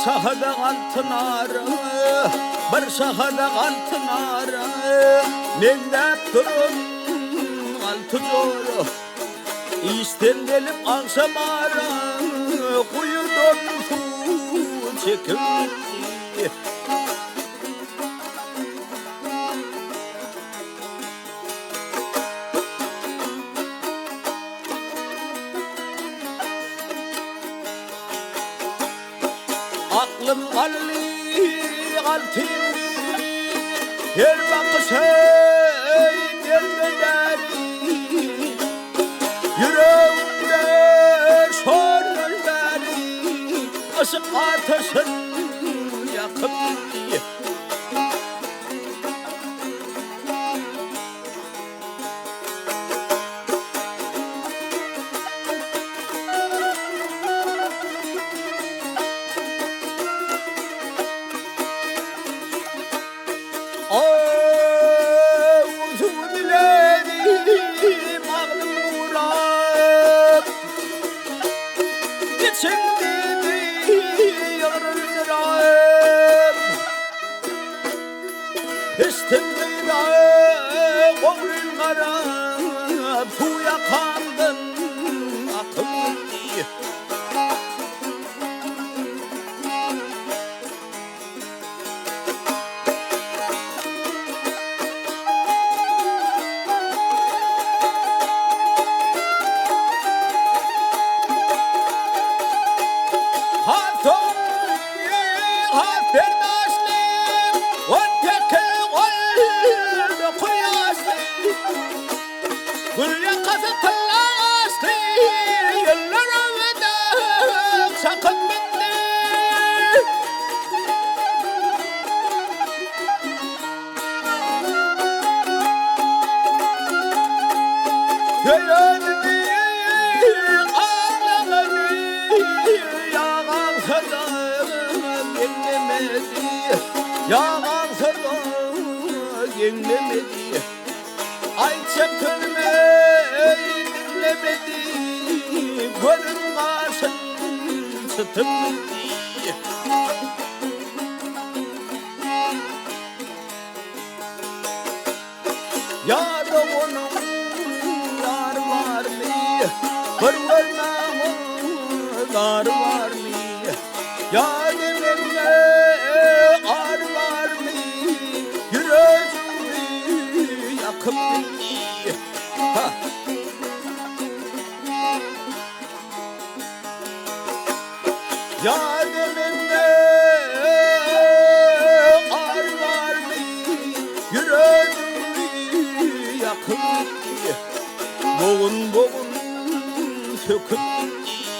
şahada altın arı, bir şahada altın arı, mendep durun altı zoru. İşten gelip akşam arı, kuyudan su çekildi. Aklım kalli kaltindi, her bakışı gelmedeni, yüreğimde şorları, ışık ateşin yakıp gitti. Uzun dilerim ağlım uğrap, içimde yarılırım. İstimde oğlum karab, suya kandın akım gitti. Yalan sırrı yenlemedi, ay çektirmeyi dinlemedi, gönül başın çıtıp gitti. Ya da onun yar var mı, bir var var mı, ya demirle ar var mı, yüreğimi yakıp gitti. Ya demirle ar var mı, yüreğimi yakıp gitti. Boğun boğun söküp gitti.